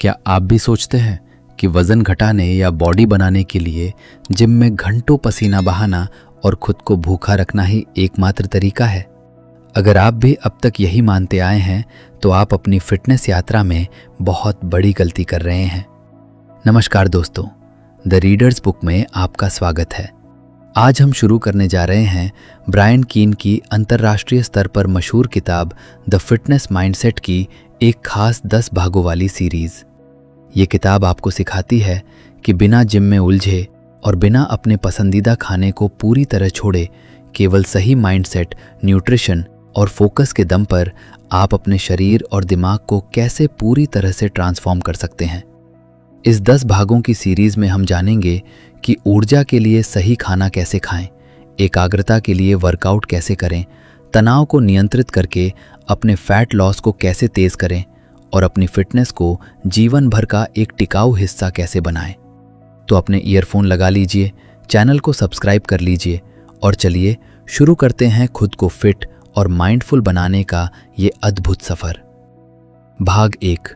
क्या आप भी सोचते हैं कि वज़न घटाने या बॉडी बनाने के लिए जिम में घंटों पसीना बहाना और खुद को भूखा रखना ही एकमात्र तरीका है? अगर आप भी अब तक यही मानते आए हैं तो आप अपनी फिटनेस यात्रा में बहुत बड़ी गलती कर रहे हैं। नमस्कार दोस्तों, द रीडर्स बुक में आपका स्वागत है। आज हम शुरू करने जा रहे हैं ब्रायन कीन की अंतर्राष्ट्रीय स्तर पर मशहूर किताब द फिटनेस माइंडसेट की एक खास 10 भागों वाली सीरीज़। ये किताब आपको सिखाती है कि बिना जिम में उलझे और बिना अपने पसंदीदा खाने को पूरी तरह छोड़े केवल सही माइंडसेट, न्यूट्रिशन और फोकस के दम पर आप अपने शरीर और दिमाग को कैसे पूरी तरह से ट्रांसफॉर्म कर सकते हैं। इस 10 भागों की सीरीज़ में हम जानेंगे कि ऊर्जा के लिए सही खाना कैसे खाएं, एकाग्रता के लिए वर्कआउट कैसे करें, तनाव को नियंत्रित करके अपने फैट लॉस को कैसे तेज़ करें और अपनी फिटनेस को जीवन भर का एक टिकाऊ हिस्सा कैसे बनाएं। तो अपने ईयरफोन लगा लीजिए, चैनल को सब्सक्राइब कर लीजिए और चलिए शुरू करते हैं खुद को फिट और माइंडफुल बनाने का ये अद्भुत सफ़र। भाग 1,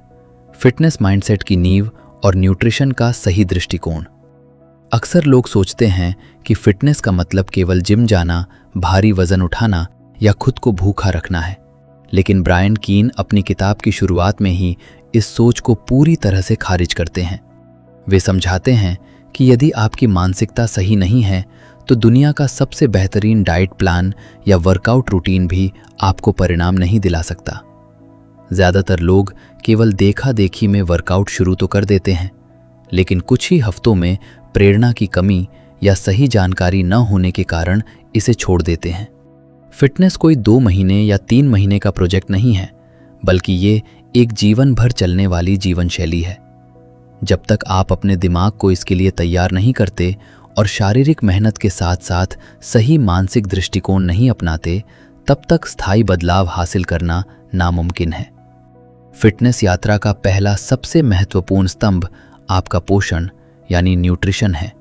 फिटनेस माइंडसेट की नींव और न्यूट्रिशन का सही दृष्टिकोण। अक्सर लोग सोचते हैं कि फिटनेस का मतलब केवल जिम जाना, भारी वजन उठाना या खुद को भूखा रखना है, लेकिन ब्रायन कीन अपनी किताब की शुरुआत में ही इस सोच को पूरी तरह से खारिज करते हैं। वे समझाते हैं कि यदि आपकी मानसिकता सही नहीं है तो दुनिया का सबसे बेहतरीन डाइट प्लान या वर्कआउट रूटीन भी आपको परिणाम नहीं दिला सकता। ज़्यादातर लोग केवल देखा देखी में वर्कआउट शुरू तो कर देते हैं, लेकिन कुछ ही हफ्तों में प्रेरणा की कमी या सही जानकारी न होने के कारण इसे छोड़ देते हैं। फिटनेस कोई 2 महीने या 3 महीने का प्रोजेक्ट नहीं है, बल्कि ये एक जीवन भर चलने वाली जीवन शैली है। जब तक आप अपने दिमाग को इसके लिए तैयार नहीं करते और शारीरिक मेहनत के साथ साथ सही मानसिक दृष्टिकोण नहीं अपनाते, तब तक स्थायी बदलाव हासिल करना नामुमकिन है। फिटनेस यात्रा का पहला सबसे महत्वपूर्ण स्तंभ आपका पोषण यानी न्यूट्रिशन है,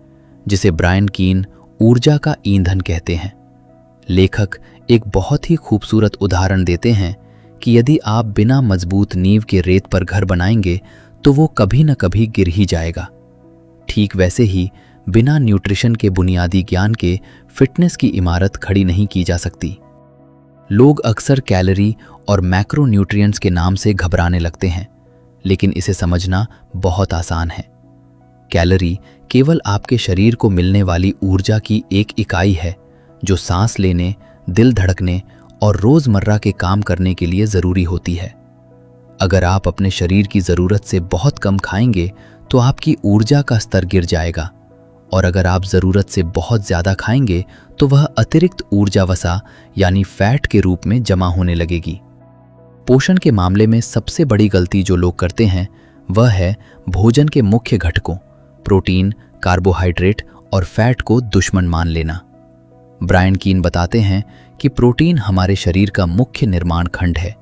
जिसे ब्रायन कीन ऊर्जा का ईंधन कहते हैं। लेखक एक बहुत ही खूबसूरत उदाहरण देते हैं कि यदि आप बिना मजबूत नींव के रेत पर घर बनाएंगे तो वो कभी न कभी गिर ही जाएगा। ठीक वैसे ही बिना न्यूट्रिशन के बुनियादी ज्ञान के फिटनेस की इमारत खड़ी नहीं की जा सकती। लोग अक्सर कैलोरी और मैक्रो न्यूट्रिएंट्स के नाम से घबराने लगते हैं, लेकिन इसे समझना बहुत आसान है। कैलोरी केवल आपके शरीर को मिलने वाली ऊर्जा की एक इकाई है जो सांस लेने, दिल धड़कने और रोज़मर्रा के काम करने के लिए ज़रूरी होती है। अगर आप अपने शरीर की ज़रूरत से बहुत कम खाएंगे तो आपकी ऊर्जा का स्तर गिर जाएगा, और अगर आप ज़रूरत से बहुत ज़्यादा खाएंगे तो वह अतिरिक्त ऊर्जा वसा यानी फैट के रूप में जमा होने लगेगी। पोषण के मामले में सबसे बड़ी गलती जो लोग करते हैं वह है भोजन के मुख्य घटकों प्रोटीन, कार्बोहाइड्रेट और फैट को दुश्मन मान लेना। ब्रायन कीन बताते हैं कि प्रोटीन हमारे शरीर का मुख्य निर्माण खंड है,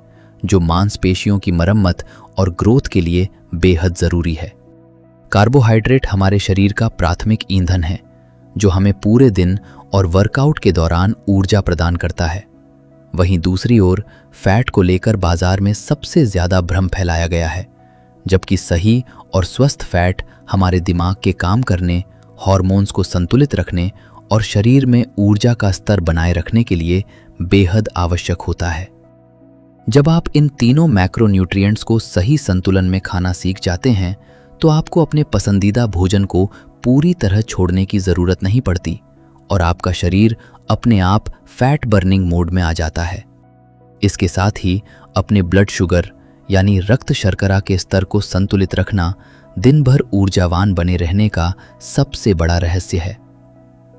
जो मांसपेशियों की मरम्मत और ग्रोथ के लिए बेहद ज़रूरी है। कार्बोहाइड्रेट हमारे शरीर का प्राथमिक ईंधन है, जो हमें पूरे दिन और वर्कआउट के दौरान ऊर्जा प्रदान करता है। वहीं दूसरी ओर फैट को लेकर बाजार में सबसे ज़्यादा भ्रम फैलाया गया है, जबकि सही और स्वस्थ फैट हमारे दिमाग के काम करने, हार्मोन्स को संतुलित रखने और शरीर में ऊर्जा का स्तर बनाए रखने के लिए बेहद आवश्यक होता है। जब आप इन तीनों मैक्रो न्यूट्रिएंट्स को सही संतुलन में खाना सीख जाते हैं तो आपको अपने पसंदीदा भोजन को पूरी तरह छोड़ने की ज़रूरत नहीं पड़ती और आपका शरीर अपने आप फैट बर्निंग मोड में आ जाता है। इसके साथ ही अपने ब्लड शुगर यानी रक्त शर्करा के स्तर को संतुलित रखना दिन भर ऊर्जावान बने रहने का सबसे बड़ा रहस्य है।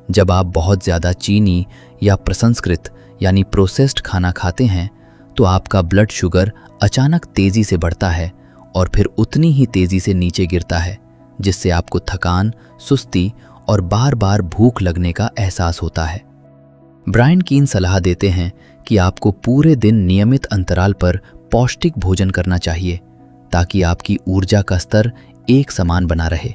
जब आप बहुत ज़्यादा चीनी या प्रसंस्कृत यानी प्रोसेस्ड खाना खाते हैं तो आपका ब्लड शुगर अचानक तेज़ी से बढ़ता है और फिर उतनी ही तेज़ी से नीचे गिरता है, जिससे आपको थकान, सुस्ती और बार बार भूख लगने का एहसास होता है। ब्रायन कीन सलाह देते हैं कि आपको पूरे दिन नियमित अंतराल पर पौष्टिक भोजन करना चाहिए ताकि आपकी ऊर्जा का स्तर एक समान बना रहे।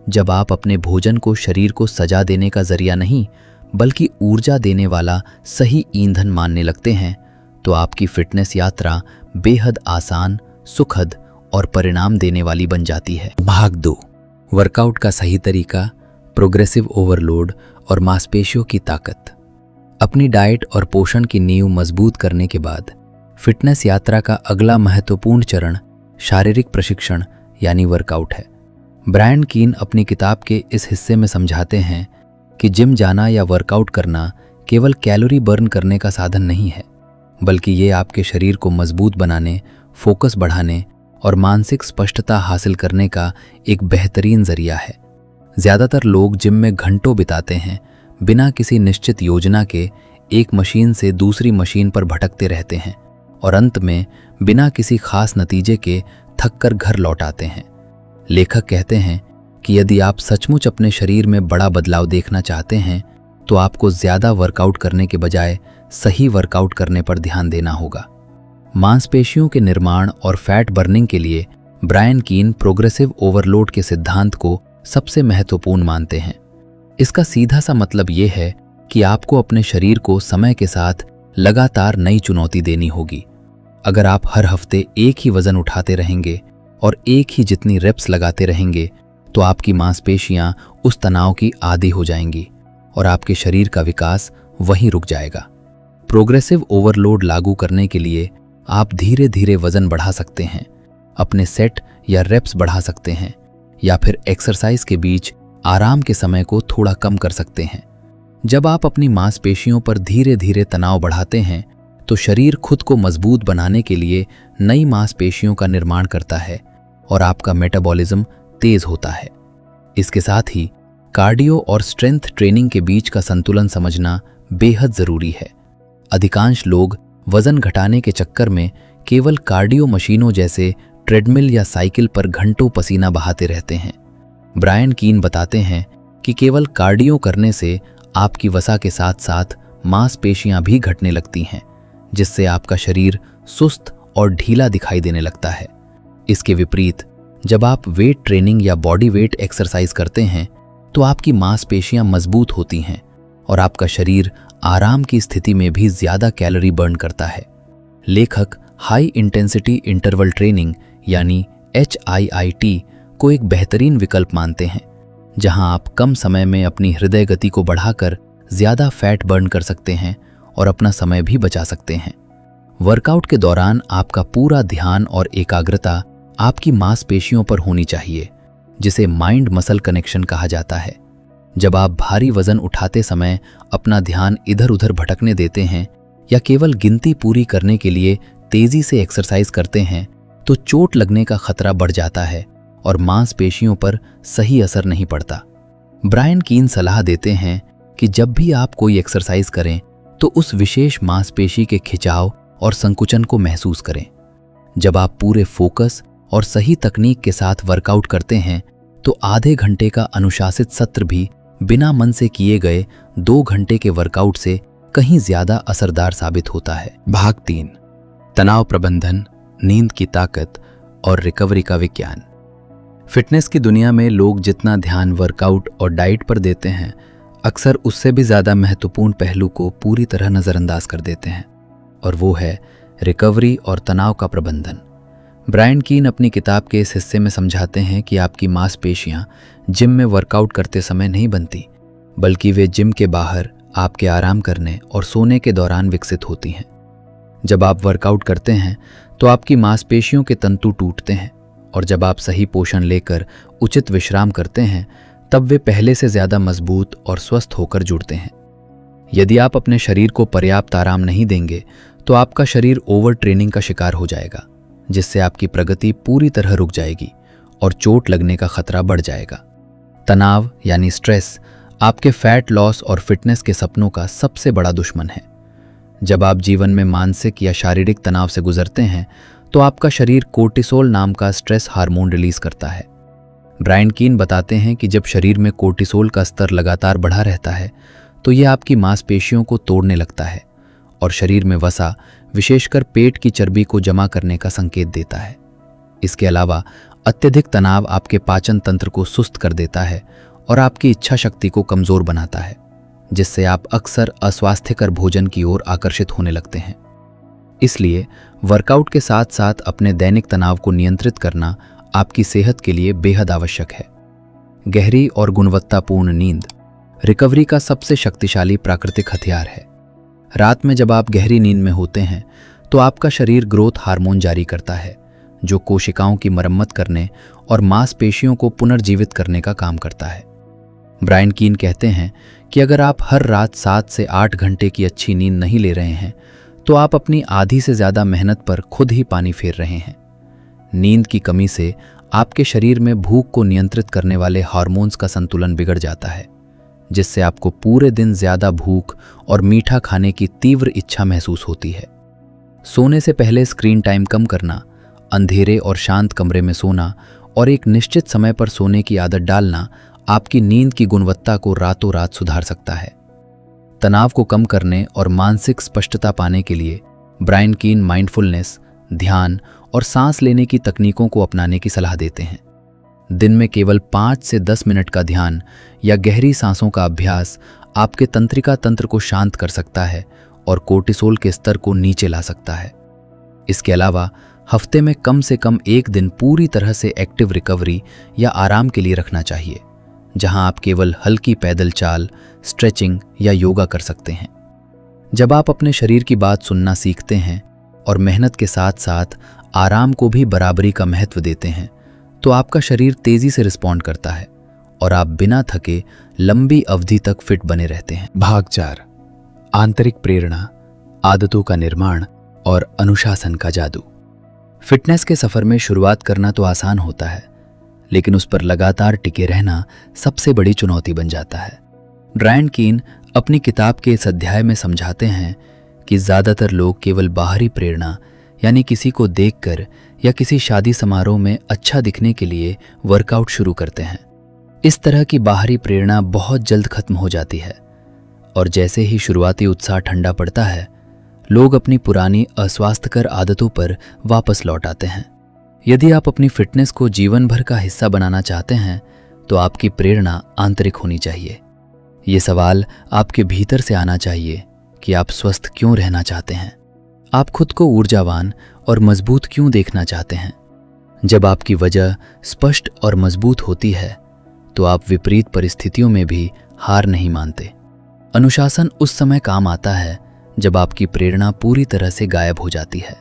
जब आप अपने भोजन को शरीर को सजा देने का जरिया नहीं बल्कि ऊर्जा देने वाला सही ईंधन मानने लगते हैं तो आपकी फिटनेस यात्रा बेहद आसान, सुखद और परिणाम देने वाली बन जाती है। भाग 2, वर्कआउट का सही तरीका, प्रोग्रेसिव ओवरलोड और मांसपेशियों की ताकत। अपनी डाइट और पोषण की नींव मजबूत करने के बाद फिटनेस यात्रा का अगला महत्वपूर्ण चरण शारीरिक प्रशिक्षण यानी वर्कआउट है। ब्रायन कीन अपनी किताब के इस हिस्से में समझाते हैं कि जिम जाना या वर्कआउट करना केवल कैलोरी बर्न करने का साधन नहीं है, बल्कि ये आपके शरीर को मजबूत बनाने, फोकस बढ़ाने और मानसिक स्पष्टता हासिल करने का एक बेहतरीन जरिया है। ज़्यादातर लोग जिम में घंटों बिताते हैं, बिना किसी निश्चित योजना के एक मशीन से दूसरी मशीन पर भटकते रहते हैं और अंत में बिना किसी खास नतीजे के थककर घर लौट आते हैं। लेखक कहते हैं कि यदि आप सचमुच अपने शरीर में बड़ा बदलाव देखना चाहते हैं तो आपको ज़्यादा वर्कआउट करने के बजाय सही वर्कआउट करने पर ध्यान देना होगा। मांसपेशियों के निर्माण और फैट बर्निंग के लिए ब्रायन कीन प्रोग्रेसिव ओवरलोड के सिद्धांत को सबसे महत्वपूर्ण मानते हैं। इसका सीधा सा मतलब ये है कि आपको अपने शरीर को समय के साथ लगातार नई चुनौती देनी होगी। अगर आप हर हफ्ते एक ही वजन उठाते रहेंगे और एक ही जितनी रेप्स लगाते रहेंगे तो आपकी मांसपेशियां उस तनाव की आदी हो जाएंगी और आपके शरीर का विकास वहीं रुक जाएगा। प्रोग्रेसिव ओवरलोड लागू करने के लिए आप धीरे धीरे वजन बढ़ा सकते हैं, अपने सेट या रेप्स बढ़ा सकते हैं या फिर एक्सरसाइज के बीच आराम के समय को थोड़ा कम कर सकते हैं। जब आप अपनी मांसपेशियों पर धीरे धीरे तनाव बढ़ाते हैं तो शरीर खुद को मजबूत बनाने के लिए नई मांसपेशियों का निर्माण करता है और आपका मेटाबॉलिज्म तेज होता है। इसके साथ ही कार्डियो और स्ट्रेंथ ट्रेनिंग के बीच का संतुलन समझना बेहद जरूरी है। अधिकांश लोग वजन घटाने के चक्कर में केवल कार्डियो मशीनों जैसे ट्रेडमिल या साइकिल पर घंटों पसीना बहाते रहते हैं। ब्रायन कीन बताते हैं कि केवल कार्डियो करने से आपकी वसा के साथ साथ मांसपेशियां भी घटने लगती हैं, जिससे आपका शरीर सुस्त और ढीला दिखाई देने लगता है। इसके विपरीत जब आप वेट ट्रेनिंग या बॉडी वेट एक्सरसाइज करते हैं तो आपकी मांसपेशियां मजबूत होती हैं और आपका शरीर आराम की स्थिति में भी ज्यादा कैलोरी बर्न करता है। लेखक हाई इंटेंसिटी इंटरवल ट्रेनिंग यानी HIIT को एक बेहतरीन विकल्प मानते हैं, जहां आप कम समय में अपनी हृदय गति को बढ़ाकर ज्यादा फैट बर्न कर सकते हैं और अपना समय भी बचा सकते हैं। वर्कआउट के दौरान आपका पूरा ध्यान और एकाग्रता आपकी मांसपेशियों पर होनी चाहिए, जिसे माइंड मसल कनेक्शन कहा जाता है। जब आप भारी वजन उठाते समय अपना ध्यान इधर उधर भटकने देते हैं या केवल गिनती पूरी करने के लिए तेजी से एक्सरसाइज करते हैं तो चोट लगने का खतरा बढ़ जाता है और मांसपेशियों पर सही असर नहीं पड़ता। ब्रायन कीन सलाह देते हैं कि जब भी आप कोई एक्सरसाइज करें तो उस विशेष मांसपेशी के खिंचाव और संकुचन को महसूस करें। जब आप पूरे फोकस और सही तकनीक के साथ वर्कआउट करते हैं तो आधे घंटे का अनुशासित सत्र भी बिना मन से किए गए 2 घंटे के वर्कआउट से कहीं ज्यादा असरदार साबित होता है। भाग 3, तनाव प्रबंधन, नींद की ताकत और रिकवरी का विज्ञान। फिटनेस की दुनिया में लोग जितना ध्यान वर्कआउट और डाइट पर देते हैं, अक्सर उससे भी ज़्यादा महत्वपूर्ण पहलू को पूरी तरह नज़रअंदाज कर देते हैं, और वो है रिकवरी और तनाव का प्रबंधन। ब्रायन कीन अपनी किताब के इस हिस्से में समझाते हैं कि आपकी मांसपेशियां जिम में वर्कआउट करते समय नहीं बनती, बल्कि वे जिम के बाहर आपके आराम करने और सोने के दौरान विकसित होती हैं। जब आप वर्कआउट करते हैं तो आपकी मांसपेशियों के तंतु टूटते हैं, और जब आप सही पोषण लेकर उचित विश्राम करते हैं तब वे पहले से ज़्यादा मजबूत और स्वस्थ होकर जुड़ते हैं। यदि आप अपने शरीर को पर्याप्त आराम नहीं देंगे तो आपका शरीर ओवर ट्रेनिंग का शिकार हो जाएगा, जिससे आपकी प्रगति पूरी तरह रुक जाएगी और चोट लगने का खतरा बढ़ जाएगा। तनाव यानी स्ट्रेस आपके फैट लॉस और फिटनेस के सपनों का सबसे बड़ा दुश्मन है। जब आप जीवन में मानसिक या शारीरिक तनाव से गुजरते हैं तो आपका शरीर कोर्टिसोल नाम का स्ट्रेस हार्मोन रिलीज करता है। ब्रायन कीन बताते हैं कि जब शरीर में कोर्टिसोल का स्तर लगातार बढ़ा रहता है तो यह आपकी मांसपेशियों को तोड़ने लगता है और शरीर में वसा, विशेषकर पेट की चर्बी को जमा करने का संकेत देता है। इसके अलावा अत्यधिक तनाव आपके पाचन तंत्र को सुस्त कर देता है और आपकी इच्छा शक्ति को कमजोर बनाता है, जिससे आप अक्सर अस्वास्थ्यकर भोजन की ओर आकर्षित होने लगते हैं। इसलिए वर्कआउट के साथ साथ अपने दैनिक तनाव को नियंत्रित करना आपकी सेहत के लिए बेहद आवश्यक है। गहरी और गुणवत्तापूर्ण नींद रिकवरी का सबसे शक्तिशाली प्राकृतिक हथियार है। रात में जब आप गहरी नींद में होते हैं तो आपका शरीर ग्रोथ हार्मोन जारी करता है, जो कोशिकाओं की मरम्मत करने और मांसपेशियों को पुनर्जीवित करने का काम करता है। ब्रायन कीन कहते हैं कि अगर आप हर रात 7 से 8 घंटे की अच्छी नींद नहीं ले रहे हैं तो आप अपनी आधी से ज़्यादा मेहनत पर खुद ही पानी फेर रहे हैं। नींद की कमी से आपके शरीर में भूख को नियंत्रित करने वाले हार्मोन्स का संतुलन बिगड़ जाता है, जिससे आपको पूरे दिन ज़्यादा भूख और मीठा खाने की तीव्र इच्छा महसूस होती है। सोने से पहले स्क्रीन टाइम कम करना, अंधेरे और शांत कमरे में सोना और एक निश्चित समय पर सोने की आदत डालना आपकी नींद की गुणवत्ता को रातों रात सुधार सकता है। तनाव को कम करने और मानसिक स्पष्टता पाने के लिए ब्रायन कीन माइंडफुलनेस, ध्यान और सांस लेने की तकनीकों को अपनाने की सलाह देते हैं। दिन में केवल 5 से 10 मिनट का ध्यान या गहरी सांसों का अभ्यास आपके तंत्रिका तंत्र को शांत कर सकता है और कोर्टिसोल के स्तर को नीचे ला सकता है। इसके अलावा हफ्ते में कम से कम एक दिन पूरी तरह से एक्टिव रिकवरी या आराम के लिए रखना चाहिए, जहां आप केवल हल्की पैदल चाल, स्ट्रेचिंग या योगा कर सकते हैं। जब आप अपने शरीर की बात सुनना सीखते हैं और मेहनत के साथ साथ आराम को भी बराबरी का महत्व देते हैं, तो आपका शरीर तेजी से रिस्पॉन्ड करता है और आप बिना थके लंबी अवधि तक फिट बने रहते हैं। भाग 4, आंतरिक प्रेरणा, आदतों का निर्माण और अनुशासन का जादू। फिटनेस के सफर में शुरुआत करना तो आसान होता है, लेकिन उस पर लगातार टिके रहना सबसे बड़ी चुनौती बन जाता है। ब्रायन कीन अपनी किताब के इस अध्याय में समझाते हैं कि ज़्यादातर लोग केवल बाहरी प्रेरणा, यानी किसी को देखकर या किसी शादी समारोह में अच्छा दिखने के लिए वर्कआउट शुरू करते हैं। इस तरह की बाहरी प्रेरणा बहुत जल्द खत्म हो जाती है और जैसे ही शुरुआती उत्साह ठंडा पड़ता है, लोग अपनी पुरानी अस्वास्थ्यकर आदतों पर वापस लौट आते हैं। यदि आप अपनी फिटनेस को जीवन भर का हिस्सा बनाना चाहते हैं तो आपकी प्रेरणा आंतरिक होनी चाहिए। ये सवाल आपके भीतर से आना चाहिए कि आप स्वस्थ क्यों रहना चाहते हैं, आप खुद को ऊर्जावान और मजबूत क्यों देखना चाहते हैं। जब आपकी वजह स्पष्ट और मजबूत होती है तो आप विपरीत परिस्थितियों में भी हार नहीं मानते। अनुशासन उस समय काम आता है जब आपकी प्रेरणा पूरी तरह से गायब हो जाती है।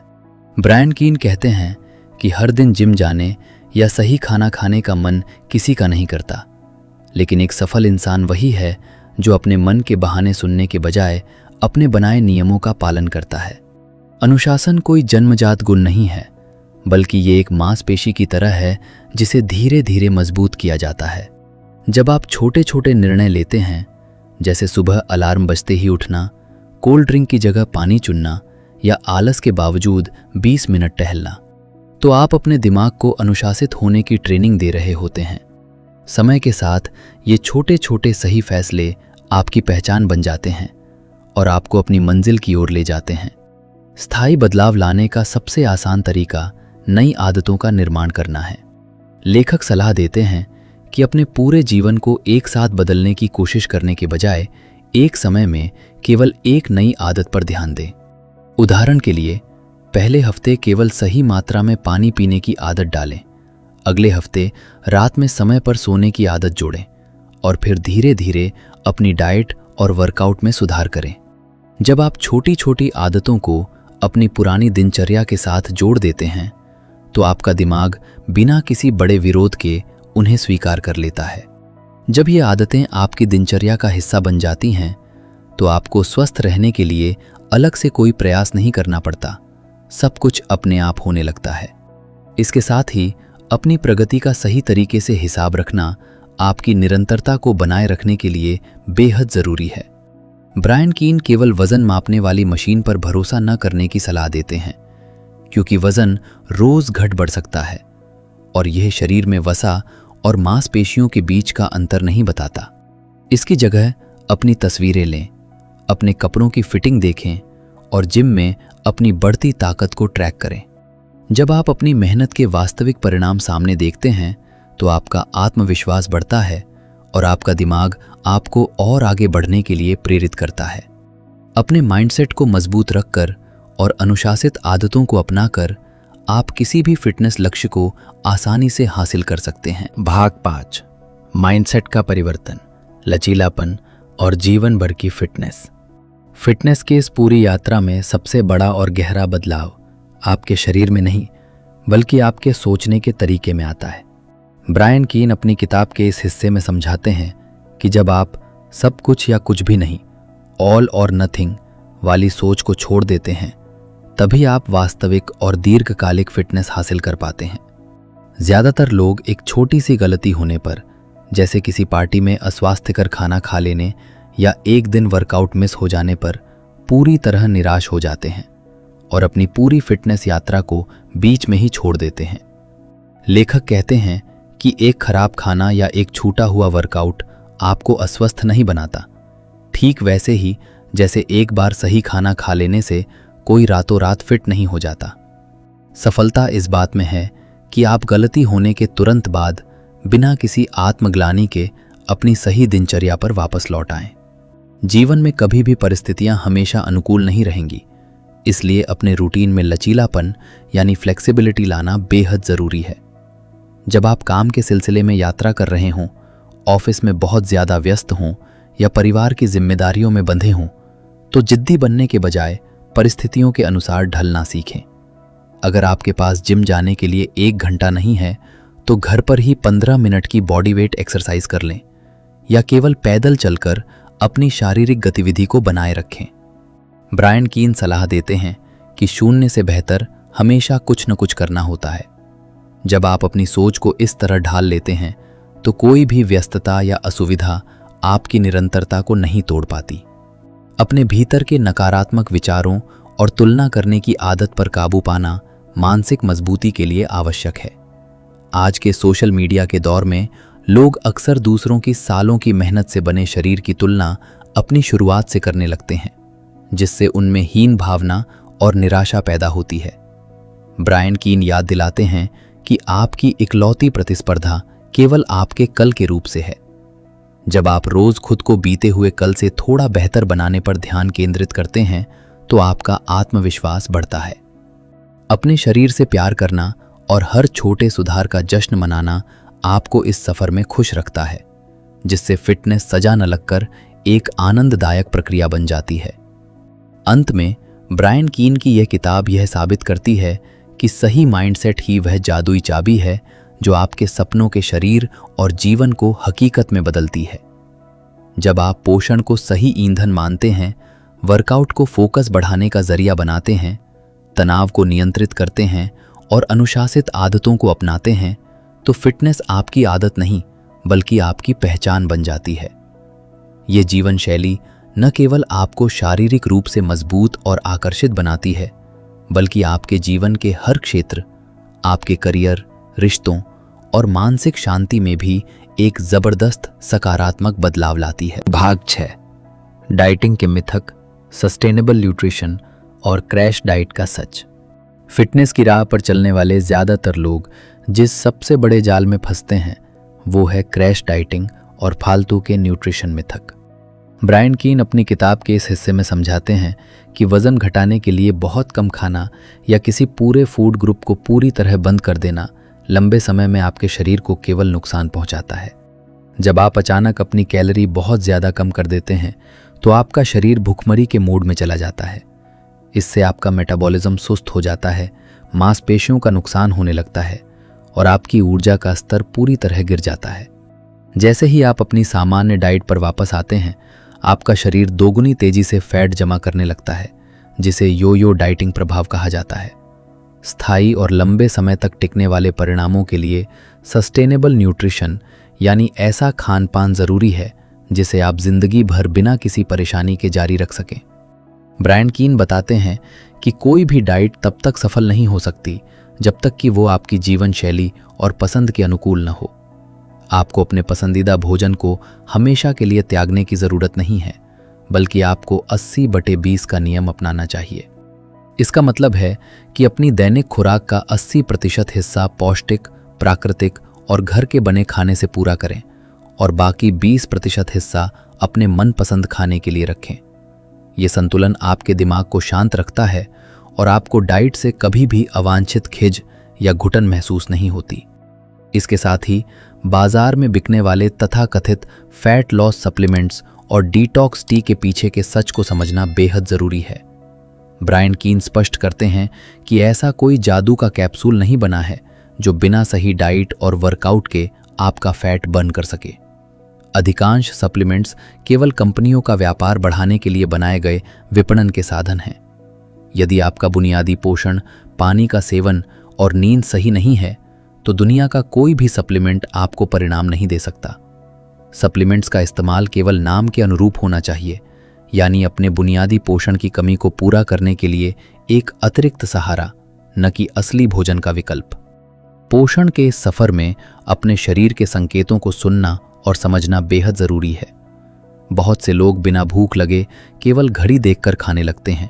ब्रायन कीन कहते हैं कि हर दिन जिम जाने या सही खाना खाने का मन किसी का नहीं करता, लेकिन एक सफल इंसान वही है जो अपने मन के बहाने सुनने के बजाय अपने बनाए नियमों का पालन करता है। अनुशासन कोई जन्मजात गुण नहीं है, बल्कि ये एक मांसपेशी की तरह है जिसे धीरे धीरे मजबूत किया जाता है। जब आप छोटे छोटे निर्णय लेते हैं, जैसे सुबह अलार्म बजते ही उठना, कोल्ड ड्रिंक की जगह पानी चुनना या आलस के बावजूद 20 मिनट टहलना, तो आप अपने दिमाग को अनुशासित होने की ट्रेनिंग दे रहे होते हैं। समय के साथ ये छोटे छोटे सही फैसले आपकी पहचान बन जाते हैं और आपको अपनी मंजिल की ओर ले जाते हैं। स्थायी बदलाव लाने का सबसे आसान तरीका नई आदतों का निर्माण करना है। लेखक सलाह देते हैं कि अपने पूरे जीवन को एक साथ बदलने की कोशिश करने के बजाय एक समय में केवल एक नई आदत पर ध्यान दें। उदाहरण के लिए, पहले हफ्ते केवल सही मात्रा में पानी पीने की आदत डालें, अगले हफ्ते रात में समय पर सोने की आदत जोड़ें और फिर धीरे धीरे अपनी डाइट और वर्कआउट में सुधार करें। जब आप छोटी छोटी आदतों को अपनी पुरानी दिनचर्या के साथ जोड़ देते हैं तो आपका दिमाग बिना किसी बड़े विरोध के उन्हें स्वीकार कर लेता है। जब ये आदतें आपकी दिनचर्या का हिस्सा बन जाती हैं तो आपको स्वस्थ रहने के लिए अलग से कोई प्रयास नहीं करना पड़ता, सब कुछ अपने आप होने लगता है। इसके साथ ही अपनी प्रगति का सही तरीके से हिसाब रखना आपकी निरंतरता को बनाए रखने के लिए बेहद ज़रूरी है। ब्रायन कीन केवल वजन मापने वाली मशीन पर भरोसा न करने की सलाह देते हैं, क्योंकि वजन रोज घट बढ़ सकता है और यह शरीर में वसा और मांसपेशियों के बीच का अंतर नहीं बताता। इसकी जगह अपनी तस्वीरें लें, अपने कपड़ों की फिटिंग देखें और जिम में अपनी बढ़ती ताकत को ट्रैक करें। जब आप अपनी मेहनत के वास्तविक परिणाम सामने देखते हैं तो आपका आत्मविश्वास बढ़ता है और आपका दिमाग आपको और आगे बढ़ने के लिए प्रेरित करता है। अपने माइंडसेट को मजबूत रखकर और अनुशासित आदतों को अपनाकर आप किसी भी फिटनेस लक्ष्य को आसानी से हासिल कर सकते हैं। भाग 5, माइंडसेट का परिवर्तन, लचीलापन और जीवन भर की फिटनेस। फिटनेस की इस पूरी यात्रा में सबसे बड़ा और गहरा बदलाव आपके शरीर में नहीं बल्कि आपके सोचने के तरीके में आता है। ब्रायन कीन अपनी किताब के इस हिस्से में समझाते हैं कि जब आप सब कुछ या कुछ भी नहीं, ऑल और नथिंग वाली सोच को छोड़ देते हैं, तभी आप वास्तविक और दीर्घकालिक फिटनेस हासिल कर पाते हैं। ज्यादातर लोग एक छोटी सी गलती होने पर, जैसे किसी पार्टी में अस्वास्थ्यकर खाना खा लेने या एक दिन वर्कआउट मिस हो जाने पर, पूरी तरह निराश हो जाते हैं और अपनी पूरी फिटनेस यात्रा को बीच में ही छोड़ देते हैं। लेखक कहते हैं कि एक खराब खाना या एक छूटा हुआ वर्कआउट आपको अस्वस्थ नहीं बनाता, ठीक वैसे ही जैसे एक बार सही खाना खा लेने से कोई रातों रात फिट नहीं हो जाता। सफलता इस बात में है कि आप गलती होने के तुरंत बाद बिना किसी आत्मग्लानि के अपनी सही दिनचर्या पर वापस लौट आएं। जीवन में कभी भी परिस्थितियां हमेशा अनुकूल नहीं रहेंगी, इसलिए अपने रूटीन में लचीलापन यानी फ्लेक्सिबिलिटी लाना बेहद ज़रूरी है। जब आप काम के सिलसिले में यात्रा कर रहे हों, ऑफिस में बहुत ज़्यादा व्यस्त हों या परिवार की जिम्मेदारियों में बंधे हों, तो जिद्दी बनने के बजाय परिस्थितियों के अनुसार ढलना सीखें। अगर आपके पास जिम जाने के लिए 1 घंटा नहीं है, तो घर पर ही 15 मिनट की बॉडी वेट एक्सरसाइज कर लें या केवल पैदल चलकर अपनी शारीरिक गतिविधि को बनाए रखें। ब्रायन कीन सलाह देते हैं कि शून्य से बेहतर हमेशा कुछ न कुछ करना होता है। जब आप अपनी सोच को इस तरह ढाल लेते हैं, तो कोई भी व्यस्तता या असुविधा आपकी निरंतरता को नहीं तोड़ पाती। अपने भीतर के नकारात्मक विचारों और तुलना करने की आदत पर काबू पाना मानसिक मजबूती के लिए आवश्यक है। आज के सोशल मीडिया के दौर में लोग अक्सर दूसरों की सालों की मेहनत से बने शरीर की तुलना अपनी शुरुआत से करने लगते हैं, जिससे उनमें हीन भावना और निराशा पैदा होती है। ब्रायन कीन याद दिलाते हैं कि आपकी इकलौती प्रतिस्पर्धा केवल आपके कल के रूप से है। जब आप रोज खुद को बीते हुए कल से थोड़ा बेहतर बनाने पर ध्यान केंद्रित करते हैं, तो आपका आत्मविश्वास बढ़ता है। अपने शरीर से प्यार करना और हर छोटे सुधार का जश्न मनाना आपको इस सफर में खुश रखता है, जिससे फिटनेस सजा न लगकर एक आनंददायक प्रक्रिया बन जाती है। अंत में ब्रायन कीन की यह किताब यह साबित करती है कि सही माइंडसेट ही वह जादुई चाबी है जो आपके सपनों के शरीर और जीवन को हकीकत में बदलती है। जब आप पोषण को सही ईंधन मानते हैं, वर्कआउट को फोकस बढ़ाने का जरिया बनाते हैं, तनाव को नियंत्रित करते हैं और अनुशासित आदतों को अपनाते हैं, तो फिटनेस आपकी आदत नहीं बल्कि आपकी पहचान बन जाती है। ये जीवन शैली न केवल आपको शारीरिक रूप से मजबूत और आकर्षित बनाती है, बल्कि आपके जीवन के हर क्षेत्र, आपके करियर, रिश्तों और मानसिक शांति में भी एक जबरदस्त सकारात्मक बदलाव लाती है। भाग 6, डाइटिंग के मिथक, सस्टेनेबल न्यूट्रिशन और क्रैश डाइट का सच। फिटनेस की राह पर चलने वाले ज्यादातर लोग जिस सबसे बड़े जाल में फंसते हैं, वो है क्रैश डाइटिंग और फालतू के न्यूट्रिशन मिथक। ब्रायन कीन अपनी किताब के इस हिस्से में समझाते हैं कि वजन घटाने के लिए बहुत कम खाना या किसी पूरे फूड ग्रुप को पूरी तरह बंद कर देना लंबे समय में आपके शरीर को केवल नुकसान पहुंचाता है। जब आप अचानक अपनी कैलोरी बहुत ज़्यादा कम कर देते हैं, तो आपका शरीर भुखमरी के मोड में चला जाता है। इससे आपका मेटाबॉलिज्म सुस्त हो जाता है, मांसपेशियों का नुकसान होने लगता है और आपकी ऊर्जा का स्तर पूरी तरह गिर जाता है। जैसे ही आप अपनी सामान्य डाइट पर वापस आते हैं, आपका शरीर दोगुनी तेजी से फैट जमा करने लगता है, जिसे यो-यो डाइटिंग प्रभाव कहा जाता है। स्थायी और लंबे समय तक टिकने वाले परिणामों के लिए सस्टेनेबल न्यूट्रिशन यानी ऐसा खान पान ज़रूरी है जिसे आप जिंदगी भर बिना किसी परेशानी के जारी रख सकें। ब्रायन कीन बताते हैं कि कोई भी डाइट तब तक सफल नहीं हो सकती जब तक कि वो आपकी जीवन शैली और पसंद के अनुकूल न हो। आपको अपने पसंदीदा भोजन को हमेशा के लिए त्यागने की ज़रूरत नहीं है, बल्कि आपको 80/20 का नियम अपनाना चाहिए। इसका मतलब है कि अपनी दैनिक खुराक का 80% हिस्सा पौष्टिक, प्राकृतिक और घर के बने खाने से पूरा करें और बाकी 20% हिस्सा अपने मनपसंद खाने के लिए रखें। ये संतुलन आपके दिमाग को शांत रखता है और आपको डाइट से कभी भी अवांछित खिज या घुटन महसूस नहीं होती। इसके साथ ही बाजार में बिकने वाले तथाकथित फैट लॉस सप्लीमेंट्स और डिटॉक्स टी के पीछे के सच को समझना बेहद जरूरी है। ब्रायन कीन स्पष्ट करते हैं कि ऐसा कोई जादू का कैप्सूल नहीं बना है जो बिना सही डाइट और वर्कआउट के आपका फैट बर्न कर सके। अधिकांश सप्लीमेंट्स केवल कंपनियों का व्यापार बढ़ाने के लिए बनाए गए विपणन के साधन हैं। यदि आपका बुनियादी पोषण, पानी का सेवन और नींद सही नहीं है तो दुनिया का कोई भी सप्लीमेंट आपको परिणाम नहीं दे सकता। सप्लीमेंट्स का इस्तेमाल केवल नाम के अनुरूप होना चाहिए, यानी अपने बुनियादी पोषण की कमी को पूरा करने के लिए एक अतिरिक्त सहारा, न कि असली भोजन का विकल्प। पोषण के इस सफर में अपने शरीर के संकेतों को सुनना और समझना बेहद जरूरी है। बहुत से लोग बिना भूख लगे केवल घड़ी देखकर खाने लगते हैं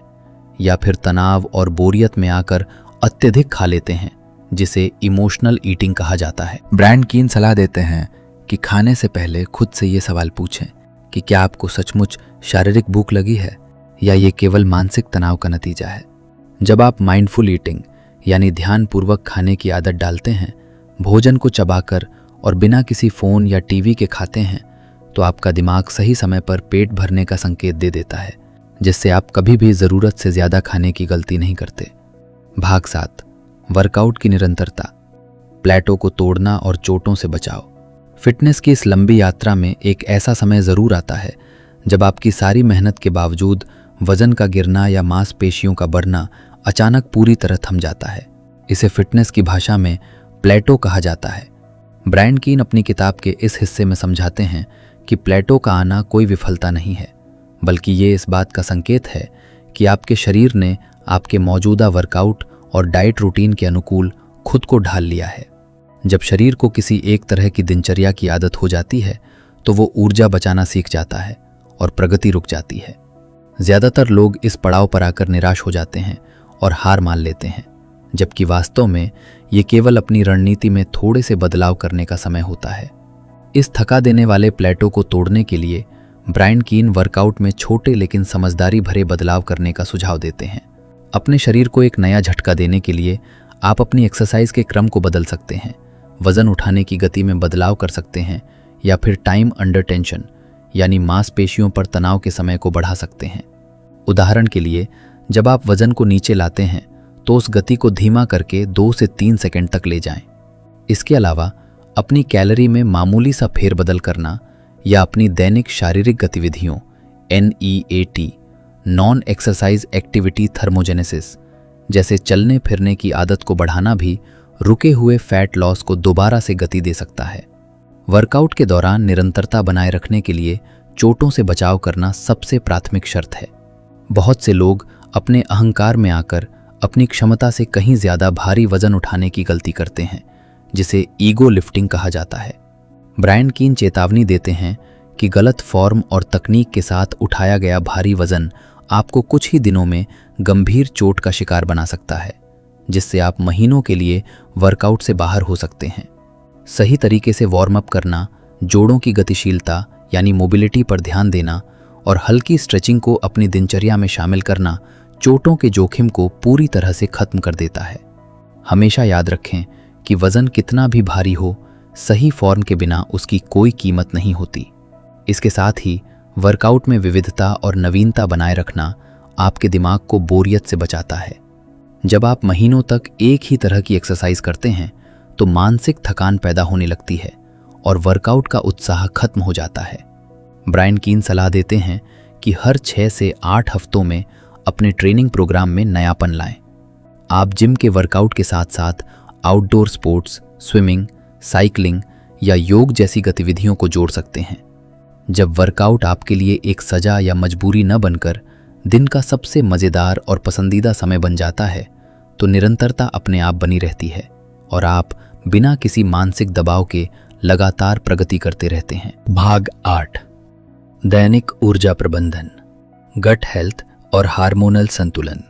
या फिर तनाव और बोरियत में आकर अत्यधिक खा लेते हैं, जिसे इमोशनल ईटिंग कहा जाता है। ब्रायन कीन सलाह देते हैं कि खाने से पहले खुद से ये सवाल पूछें कि क्या आपको सचमुच शारीरिक भूख लगी है या ये केवल मानसिक तनाव का नतीजा है। जब आप माइंडफुल ईटिंग यानी ध्यानपूर्वक खाने की आदत डालते हैं, भोजन को चबाकर और बिना किसी फोन या टीवी के खाते हैं, तो आपका दिमाग सही समय पर पेट भरने का संकेत दे देता है, जिससे आप कभी भी ज़रूरत से ज़्यादा खाने की गलती नहीं करते। भाग 7, वर्कआउट की निरंतरता, प्लेटो को तोड़ना और चोटों से बचाओ। फिटनेस की इस लंबी यात्रा में एक ऐसा समय ज़रूर आता है जब आपकी सारी मेहनत के बावजूद वजन का गिरना या मांसपेशियों का बढ़ना अचानक पूरी तरह थम जाता है। इसे फिटनेस की भाषा में प्लेटो कहा जाता है। ब्रायन कीन अपनी किताब के इस हिस्से में समझाते हैं कि प्लेटो का आना कोई विफलता नहीं है, बल्कि ये इस बात का संकेत है कि आपके शरीर ने आपके मौजूदा वर्कआउट और डाइट रूटीन के अनुकूल खुद को ढाल लिया है। जब शरीर को किसी एक तरह की दिनचर्या की आदत हो जाती है तो वो ऊर्जा बचाना सीख जाता है और प्रगति रुक जाती है। ज़्यादातर लोग इस पड़ाव पर आकर निराश हो जाते हैं और हार मान लेते हैं, जबकि वास्तव में ये केवल अपनी रणनीति में थोड़े से बदलाव करने का समय होता है। इस थका देने वाले प्लेटो को तोड़ने के लिए ब्रायन कीन वर्कआउट में छोटे लेकिन समझदारी भरे बदलाव करने का सुझाव देते हैं। अपने शरीर को एक नया झटका देने के लिए आप अपनी एक्सरसाइज के क्रम को बदल सकते हैं, वजन उठाने की गति में बदलाव कर सकते हैं या फिर टाइम अंडर टेंशन यानी मांसपेशियों पर तनाव के समय को बढ़ा सकते हैं। उदाहरण के लिए, जब आप वजन को नीचे लाते हैं तो उस गति को धीमा करके 2 से 3 सेकंड तक ले जाएं। इसके अलावा अपनी कैलोरी में मामूली सा फेरबदल करना या अपनी दैनिक शारीरिक गतिविधियों NEAT non exercise activity thermogenesis जैसे चलने फिरने की आदत को बढ़ाना भी रुके हुए फैट लॉस को दोबारा से गति दे सकता है। वर्कआउट के दौरान निरंतरता बनाए रखने के लिए चोटों से बचाव करना सबसे प्राथमिक शर्त है। बहुत से लोग अपने अहंकार में आकर अपनी क्षमता से कहीं ज्यादा भारी वजन उठाने की गलती करते हैं, जिसे ईगो लिफ्टिंग कहा जाता है। ब्रायन कीन चेतावनी देते हैं कि गलत फॉर्म और तकनीक के साथ उठाया गया भारी वजन आपको कुछ ही दिनों में गंभीर चोट का शिकार बना सकता है, जिससे आप महीनों के लिए वर्कआउट से बाहर हो सकते हैं। सही तरीके से वार्म अप करना, जोड़ों की गतिशीलता यानी मोबिलिटी पर ध्यान देना और हल्की स्ट्रेचिंग को अपनी दिनचर्या में शामिल करना चोटों के जोखिम को पूरी तरह से खत्म कर देता है। हमेशा याद रखें कि वजन कितना भी भारी हो, सही फॉर्म के बिना उसकी कोई कीमत नहीं होती। इसके साथ ही वर्कआउट में विविधता और नवीनता बनाए रखना आपके दिमाग को बोरियत से बचाता है। जब आप महीनों तक एक ही तरह की एक्सरसाइज करते हैं तो मानसिक थकान पैदा होने लगती है और वर्कआउट का उत्साह खत्म हो जाता है। ब्रायन कीन सलाह देते हैं कि हर 6 से 8 हफ्तों में अपने ट्रेनिंग प्रोग्राम में नयापन लाएं। आप जिम के वर्कआउट के साथ साथ आउटडोर स्पोर्ट्स, स्विमिंग, साइकिलिंग या योग जैसी गतिविधियों को जोड़ सकते हैं। जब वर्कआउट आपके लिए एक सजा या मजबूरी न बनकर दिन का सबसे मज़ेदार और पसंदीदा समय बन जाता है, तो निरंतरता अपने आप बनी रहती है और आप बिना किसी मानसिक दबाव के लगातार प्रगति करते रहते हैं। भाग 8, दैनिक ऊर्जा प्रबंधन, गट हेल्थ और हार्मोनल संतुलन।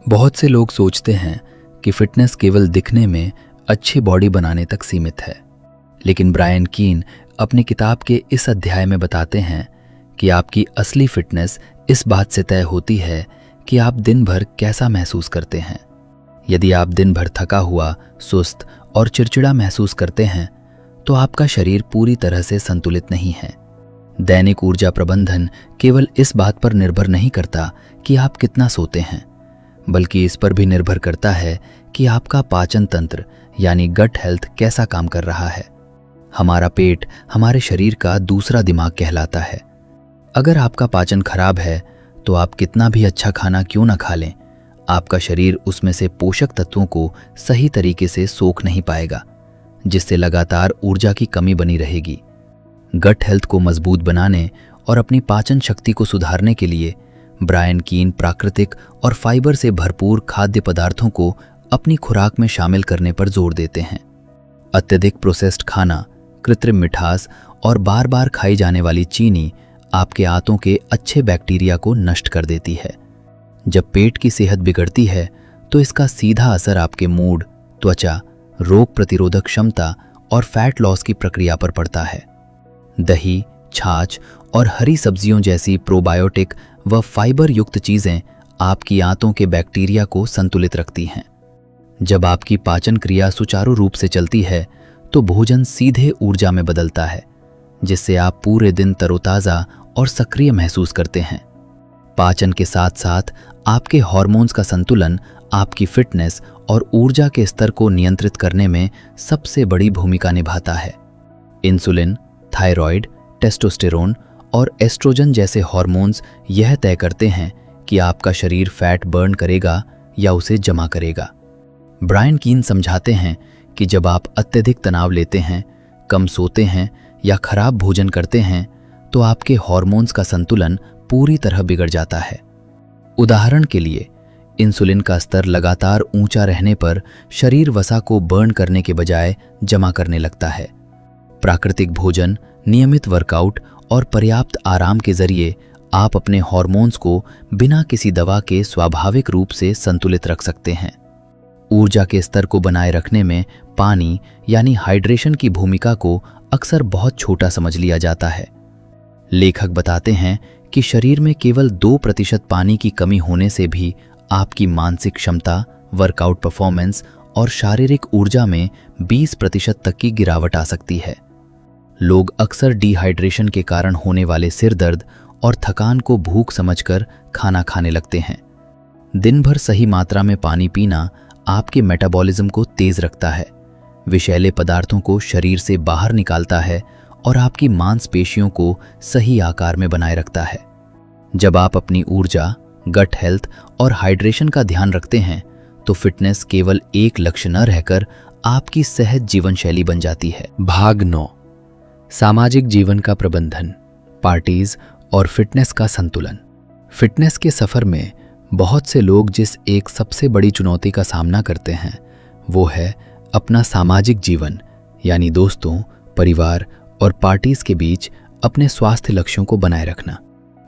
बहुत से लोग सोचते हैं कि फिटनेस केवल दिखने में अच्छी बॉडी बनाने तक सीमित है, लेकिन ब्रायन कीन अपनी किताब के इस अध्याय में बताते हैं कि आपकी असली फिटनेस इस बात से तय होती है कि आप दिन भर कैसा महसूस करते हैं। यदि आप दिन भर थका हुआ, सुस्त और चिड़चिड़ा महसूस करते हैं तो आपका शरीर पूरी तरह से संतुलित नहीं है। दैनिक ऊर्जा प्रबंधन केवल इस बात पर निर्भर नहीं करता कि आप कितना सोते हैं, बल्कि इस पर भी निर्भर करता है कि आपका पाचन तंत्र यानी गट हेल्थ कैसा काम कर रहा है। हमारा पेट हमारे शरीर का दूसरा दिमाग कहलाता है। अगर आपका पाचन खराब है तो आप कितना भी अच्छा खाना क्यों ना खा लें, आपका शरीर उसमें से पोषक तत्वों को सही तरीके से सोख नहीं पाएगा, जिससे लगातार ऊर्जा की कमी बनी रहेगी। गट हेल्थ को मजबूत बनाने और अपनी पाचन शक्ति को सुधारने के लिए ब्रायन कीन प्राकृतिक और फाइबर से भरपूर खाद्य पदार्थों को अपनी खुराक में शामिल करने पर जोर देते हैं। अत्यधिक प्रोसेस्ड खाना, कृत्रिम मिठास और बार बार खाई जाने वाली चीनी आपके आंतों के अच्छे बैक्टीरिया को नष्ट कर देती है। जब पेट की सेहत बिगड़ती है तो इसका सीधा असर आपके मूड, त्वचा, रोग प्रतिरोधक क्षमता और फैट लॉस की प्रक्रिया पर पड़ता है। दही, छाछ और हरी सब्जियों जैसी प्रोबायोटिक व फाइबर युक्त चीजें आपकी आंतों के बैक्टीरिया को संतुलित रखती हैं। जब आपकी पाचन क्रिया सुचारू रूप से चलती है तो भोजन सीधे ऊर्जा में बदलता है, जिससे आप पूरे दिन तरोताजा और सक्रिय महसूस करते हैं। पाचन के साथ साथ आपके हार्मोन्स का संतुलन आपकी फिटनेस और ऊर्जा के स्तर को नियंत्रित करने में सबसे बड़ी भूमिका निभाता है। इंसुलिन, थायराइड, टेस्टोस्टेरोन और एस्ट्रोजन जैसे हार्मोन्स यह तय करते हैं कि आपका शरीर फैट बर्न करेगा या उसे जमा करेगा। ब्रायन कीन समझाते हैं कि जब आप अत्यधिक तनाव लेते हैं, कम सोते हैं या खराब भोजन करते हैं तो आपके हार्मोन्स का संतुलन पूरी तरह बिगड़ जाता है। उदाहरण के लिए, इंसुलिन का स्तर लगातार ऊंचा रहने पर शरीर वसा को बर्न करने के बजाय जमा करने लगता है। प्राकृतिक भोजन, नियमित वर्कआउट और पर्याप्त आराम के जरिए आप अपने हार्मोन्स को बिना किसी दवा के स्वाभाविक रूप से संतुलित रख सकते हैं। ऊर्जा के स्तर को बनाए रखने में पानी यानी हाइड्रेशन की भूमिका को अक्सर बहुत छोटा समझ लिया जाता है। लेखक बताते हैं कि शरीर में केवल 2% पानी की कमी होने से भी आपकी मानसिक क्षमता, वर्कआउट परफॉर्मेंस और शारीरिक ऊर्जा में 20% तक की गिरावट आ सकती है। लोग अक्सर डिहाइड्रेशन के कारण होने वाले सिर दर्द और थकान को भूख समझकर खाना खाने लगते हैं। दिन भर सही मात्रा में पानी पीना आपके मेटाबॉलिज्म को तेज रखता है, विषैले पदार्थों को शरीर से बाहर निकालता है और आपकी मांसपेशियों को सही आकार में बनाए रखता है। जब आप अपनी ऊर्जा, गट हेल्थ और हाइड्रेशन का ध्यान रखते हैं तो फिटनेस केवल एक लक्ष्य न रहकर आपकी सहज जीवन शैली बन जाती है। भाग 9, सामाजिक जीवन का प्रबंधन, पार्टीज और फिटनेस का संतुलन। फिटनेस के सफर में बहुत से लोग जिस एक सबसे बड़ी चुनौती का सामना करते हैं वो है अपना सामाजिक जीवन यानी दोस्तों, परिवार और पार्टीज के बीच अपने स्वास्थ्य लक्ष्यों को बनाए रखना।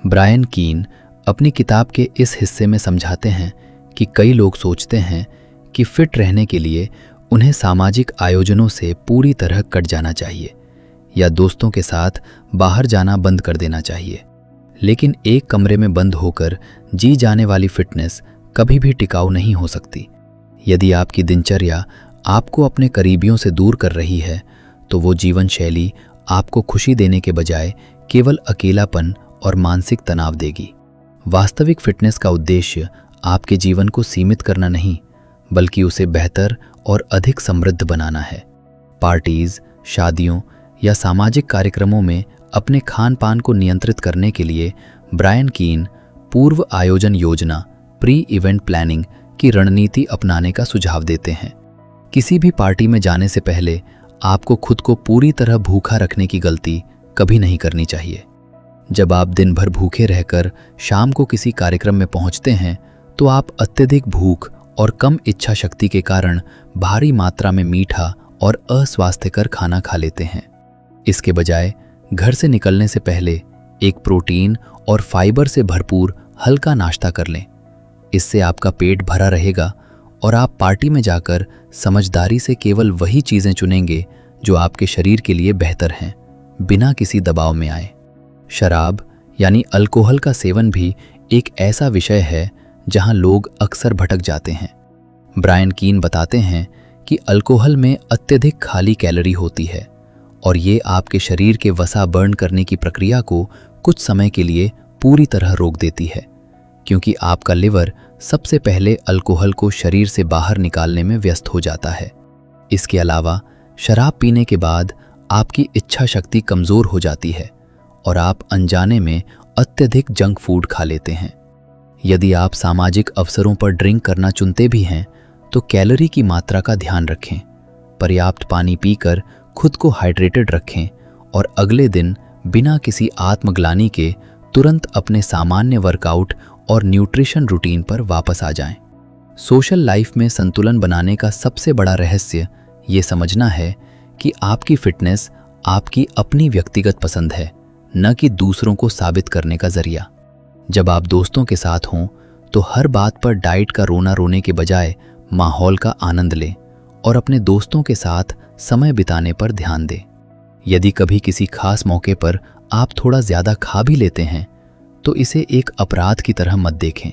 ब्रायन कीन अपनी किताब के इस हिस्से में समझाते हैं कि कई लोग सोचते हैं कि फिट रहने के लिए उन्हें सामाजिक आयोजनों से पूरी तरह कट जाना चाहिए या दोस्तों के साथ बाहर जाना बंद कर देना चाहिए। लेकिन एक कमरे में बंद होकर जी जाने वाली फिटनेस कभी भी टिकाऊ नहीं हो सकती। यदि आपकी दिनचर्या आपको अपने करीबियों से दूर कर रही है तो वो जीवन शैली आपको खुशी देने के बजाय केवल अकेलापन और मानसिक तनाव देगी। वास्तविक फिटनेस का उद्देश्य आपके जीवन को सीमित करना नहीं, बल्कि उसे बेहतर और अधिक समृद्ध बनाना है। पार्टीज, शादियों या सामाजिक कार्यक्रमों में अपने खान पान को नियंत्रित करने के लिए ब्रायन कीन पूर्व आयोजन योजना, प्री इवेंट प्लानिंग की रणनीति अपनाने का सुझाव देते हैं। किसी भी पार्टी में जाने से पहले आपको खुद को पूरी तरह भूखा रखने की गलती कभी नहीं करनी चाहिए। जब आप दिन भर भूखे रहकर शाम को किसी कार्यक्रम में पहुंचते हैं तो आप अत्यधिक भूख और कम इच्छा शक्ति के कारण भारी मात्रा में मीठा और अस्वास्थ्यकर खाना खा लेते हैं। इसके बजाय घर से निकलने से पहले एक प्रोटीन और फाइबर से भरपूर हल्का नाश्ता कर लें। इससे आपका पेट भरा रहेगा और आप पार्टी में जाकर समझदारी से केवल वही चीज़ें चुनेंगे जो आपके शरीर के लिए बेहतर हैं, बिना किसी दबाव में आए। शराब यानी अल्कोहल का सेवन भी एक ऐसा विषय है जहां लोग अक्सर भटक जाते हैं। ब्रायन कीन बताते हैं कि अल्कोहल में अत्यधिक खाली कैलोरी होती है और ये आपके शरीर के वसा बर्न करने की प्रक्रिया को कुछ समय के लिए पूरी तरह रोक देती है, क्योंकि आपका लिवर सबसे पहले अल्कोहल को शरीर से बाहर निकालने में व्यस्त हो जाता है। इसके अलावा शराब पीने के बाद आपकी इच्छा शक्ति कमज़ोर हो जाती है और आप अनजाने में अत्यधिक जंक फूड खा लेते हैं। यदि आप सामाजिक अवसरों पर ड्रिंक करना चुनते भी हैं तो कैलोरी की मात्रा का ध्यान रखें, पर्याप्त पानी पीकर खुद को हाइड्रेटेड रखें और अगले दिन बिना किसी आत्मग्लानि के तुरंत अपने सामान्य वर्कआउट और न्यूट्रिशन रूटीन पर वापस आ जाएं। सोशल लाइफ में संतुलन बनाने का सबसे बड़ा रहस्य ये समझना है कि आपकी फिटनेस आपकी अपनी व्यक्तिगत पसंद है, न कि दूसरों को साबित करने का जरिया। जब आप दोस्तों के साथ हों तो हर बात पर डाइट का रोना रोने के बजाय माहौल का आनंद लें और अपने दोस्तों के साथ समय बिताने पर ध्यान दें। यदि कभी किसी खास मौके पर आप थोड़ा ज़्यादा खा भी लेते हैं तो इसे एक अपराध की तरह मत देखें।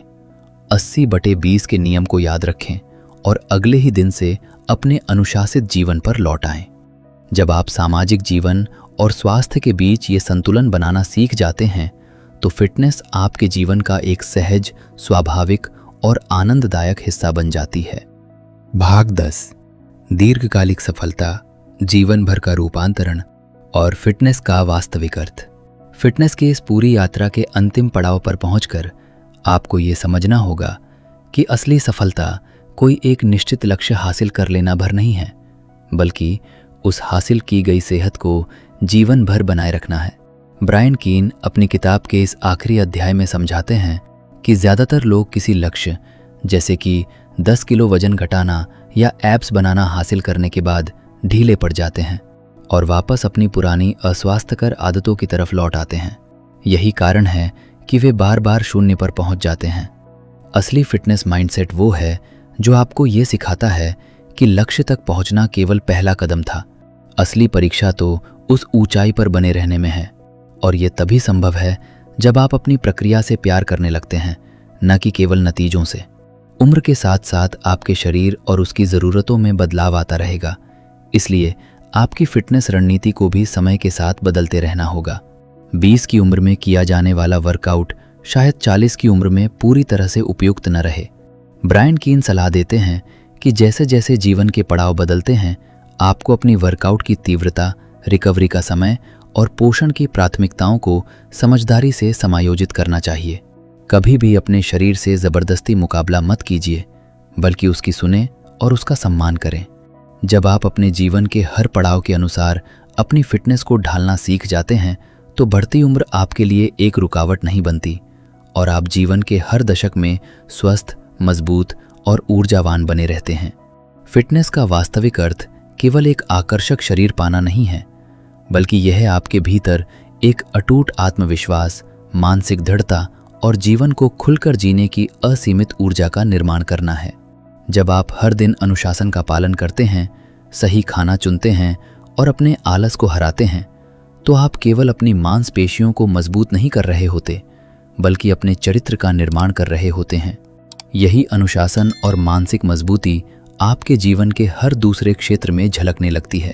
80/20 के नियम को याद रखें और अगले ही दिन से अपने अनुशासित जीवन पर लौट आएं। जब आप सामाजिक जीवन और स्वास्थ्य के बीच ये संतुलन बनाना सीख जाते हैं तो फिटनेस आपके जीवन का एक सहज, स्वाभाविक और आनंददायक हिस्सा बन जाती है। भाग 10, दीर्घकालिक सफलता, जीवन भर का रूपांतरण और फिटनेस का वास्तविक अर्थ। फिटनेस की इस पूरी यात्रा के अंतिम पड़ाव पर पहुंचकर आपको ये समझना होगा कि असली सफलता कोई एक निश्चित लक्ष्य हासिल कर लेना भर नहीं है, बल्कि उस हासिल की गई सेहत को जीवन भर बनाए रखना है। ब्रायन कीन अपनी किताब के इस आखिरी अध्याय में समझाते हैं कि ज़्यादातर लोग किसी लक्ष्य जैसे कि 10 किलो वजन घटाना या एब्स बनाना हासिल करने के बाद ढीले पड़ जाते हैं और वापस अपनी पुरानी अस्वास्थ्यकर आदतों की तरफ लौट आते हैं। यही कारण है कि वे बार बार शून्य पर पहुंच जाते हैं। असली फिटनेस माइंडसेट वो है जो आपको ये सिखाता है कि लक्ष्य तक पहुंचना केवल पहला कदम था। असली परीक्षा तो उस ऊंचाई पर बने रहने में है और ये तभी संभव है जब आप अपनी प्रक्रिया से प्यार करने लगते हैं, न कि केवल नतीजों से। उम्र के साथ साथ आपके शरीर और उसकी ज़रूरतों में बदलाव आता रहेगा, इसलिए आपकी फिटनेस रणनीति को भी समय के साथ बदलते रहना होगा। 20 की उम्र में किया जाने वाला वर्कआउट शायद 40 की उम्र में पूरी तरह से उपयुक्त न रहे। ब्रायन कीन सलाह देते हैं कि जैसे जैसे जीवन के पड़ाव बदलते हैं, आपको अपनी वर्कआउट की तीव्रता, रिकवरी का समय और पोषण की प्राथमिकताओं को समझदारी से समायोजित करना चाहिए। कभी भी अपने शरीर से ज़बरदस्ती मुकाबला मत कीजिए, बल्कि उसकी सुने और उसका सम्मान करें। जब आप अपने जीवन के हर पड़ाव के अनुसार अपनी फिटनेस को ढालना सीख जाते हैं तो बढ़ती उम्र आपके लिए एक रुकावट नहीं बनती और आप जीवन के हर दशक में स्वस्थ, मजबूत और ऊर्जावान बने रहते हैं। फिटनेस का वास्तविक अर्थ केवल एक आकर्षक शरीर पाना नहीं है, बल्कि यह आपके भीतर एक अटूट आत्मविश्वास, मानसिक दृढ़ता और जीवन को खुलकर जीने की असीमित ऊर्जा का निर्माण करना है। जब आप हर दिन अनुशासन का पालन करते हैं, सही खाना चुनते हैं और अपने आलस को हराते हैं, तो आप केवल अपनी मांसपेशियों को मजबूत नहीं कर रहे होते, बल्कि अपने चरित्र का निर्माण कर रहे होते हैं। यही अनुशासन और मानसिक मजबूती आपके जीवन के हर दूसरे क्षेत्र में झलकने लगती है।